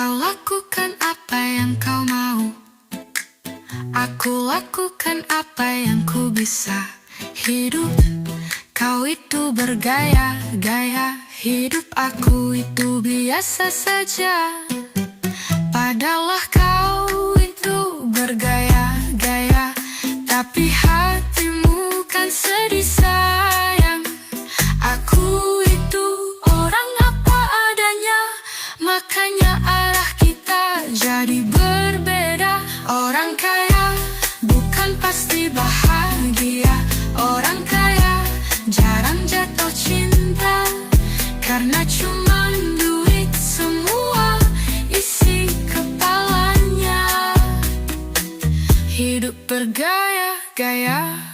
Kau lakukan apa yang kau mau, aku lakukan apa yang ku bisa. Hidup kau itu bergaya-gaya, hidup aku itu biasa saja. Padahal kau itu bergaya-gaya, tapi hatimu kan sedih sayang. Aku itu orang apa adanya, makanya arah kita jadi berbeda. Orang kaya bukan pasti bahagia, orang kaya jarang jatuh cinta, karena cuman duit semua isi kepalanya. Hidup bergaya-gaya.